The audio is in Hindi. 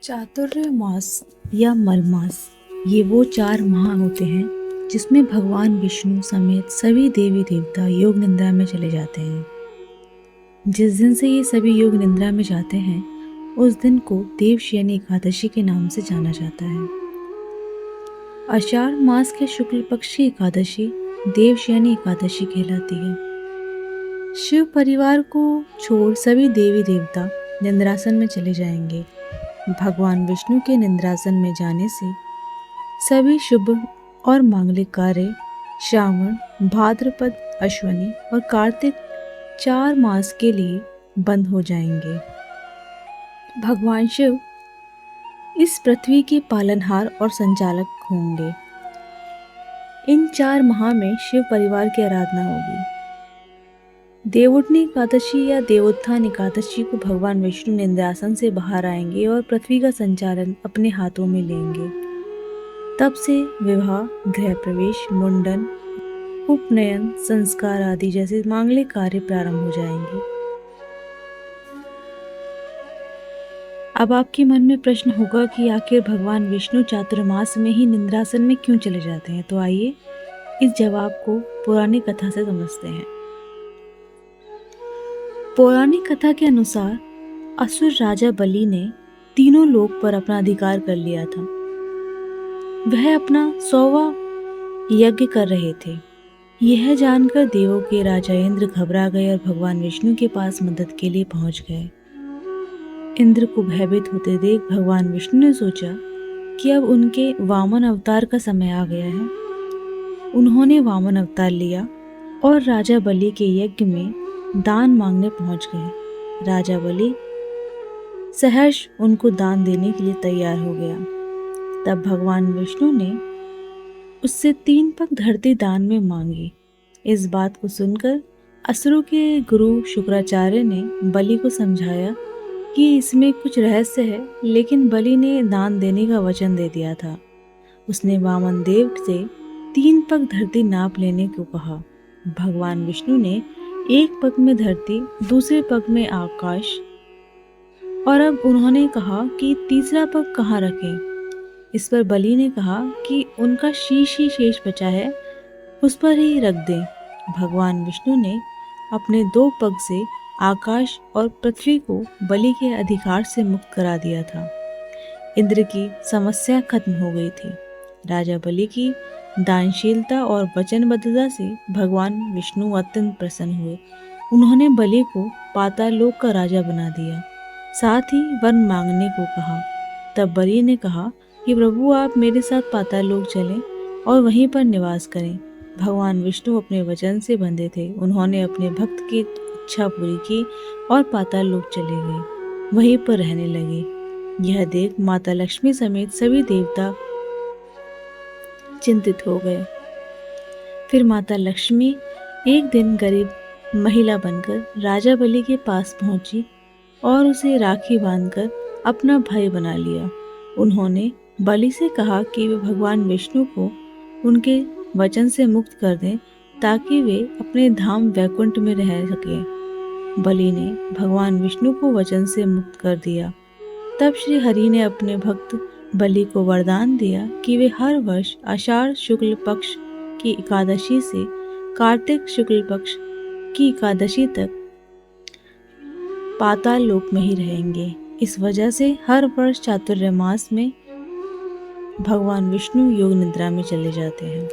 चातुर्य मास या मलमास ये वो 4 माह होते हैं जिसमें भगवान विष्णु समेत सभी देवी देवता योग निद्रा में चले जाते हैं। जिस दिन से ये सभी योग निद्रा में जाते हैं उस दिन को देवशयनी एकादशी के नाम से जाना जाता है। आषाढ़ मास के शुक्ल पक्ष की एकादशी देवशयनी एकादशी कहलाती है। शिव परिवार को छोड़ सभी देवी देवता निद्रासन में चले जाएंगे। भगवान विष्णु के निद्रासन में जाने से सभी शुभ और मांगलिक कार्य श्रावण, भाद्रपद, अश्वनी और कार्तिक 4 मास के लिए बंद हो जाएंगे। भगवान शिव इस पृथ्वी के पालनहार और संचालक होंगे। इन 4 माह में शिव परिवार की आराधना होगी। देवउठनी एकादशी या देवोत्थान एकादशी को भगवान विष्णु निद्रासन से बाहर आएंगे और पृथ्वी का संचालन अपने हाथों में लेंगे। तब से विवाह, गृह प्रवेश, मुंडन, उपनयन, संस्कार आदि जैसे मांगलिक कार्य प्रारंभ हो जाएंगे। अब आपके मन में प्रश्न होगा कि आखिर भगवान विष्णु चातुर्मास में ही निद्रासन में क्यों चले जाते हैं? तो आइए इस जवाब को पुरानी कथा से समझते हैं। पौराणिक कथा के अनुसार असुर राजा बलि ने तीनों लोक पर अपना अधिकार कर लिया था। वह अपना 100वां यज्ञ कर रहे थे। यह जानकर देवों के राजा इंद्र घबरा गए और भगवान विष्णु के पास मदद के लिए पहुंच गए। इंद्र को भयभीत होते देख भगवान विष्णु ने सोचा कि अब उनके वामन अवतार का समय आ गया है। उन्होंने वामन अवतार लिया और राजा बलि के यज्ञ में दान मांगने पहुंच गए। राजा बलि सहर्ष उनको दान देने के लिए तैयार हो गया। तब भगवान विष्णु ने उससे 3 पग धरती दान में मांगी। इस बात को सुनकर असुरों के गुरु शुक्राचार्य ने बलि को समझाया कि इसमें कुछ रहस्य है, लेकिन बलि ने दान देने का वचन दे दिया था। उसने वामन देव से 3 पग धरती नाप लेने को कहा। भगवान विष्णु ने एक पग में धरती, दूसरे पग में आकाश, और अब उन्होंने कहा कि तीसरा पग कहाँ रखें। इस पर बलि ने कहा कि उनका शीश ही शेष बचा है, उस पर ही रख दें। भगवान विष्णु ने अपने 2 पग से आकाश और पृथ्वी को बलि के अधिकार से मुक्त करा दिया था। इंद्र की समस्या खत्म हो गई थी। राजा बलि की दानशीलता और वचनबद्धता से भगवान विष्णु अत्यंत प्रसन्न हुए। उन्होंने बलि को पाताल लोक का राजा बना दिया, साथ ही वर मांगने को कहा। तब बलि ने कहा कि प्रभु, आप मेरे साथ पाताल लोक चलें और वहीं पर निवास करें। भगवान विष्णु अपने वचन से बंधे थे। उन्होंने अपने भक्त की इच्छा पूरी की और पाताल लोक चले गए, वहीं पर रहने लगे। यह देख माता लक्ष्मी समेत सभी देवता चिंतित हो गए। फिर माता लक्ष्मी एक दिन गरीब महिला बनकर राजा बलि के पास पहुंची और उसे राखी बांधकर अपना भाई बना लिया। उन्होंने बलि से कहा कि वे भगवान विष्णु को उनके वचन से मुक्त कर दें ताकि वे अपने धाम वैकुंठ में रह सकें। बलि ने भगवान विष्णु को वचन से मुक्त कर दिया। तब श्री हरि ने अपने भक्त बलि को वरदान दिया कि वे हर वर्ष आषाढ़ शुक्ल पक्ष की एकादशी से कार्तिक शुक्ल पक्ष की एकादशी तक पाताल लोक में ही रहेंगे। इस वजह से हर वर्ष चातुर्य मास में भगवान विष्णु योग निद्रा में चले जाते हैं।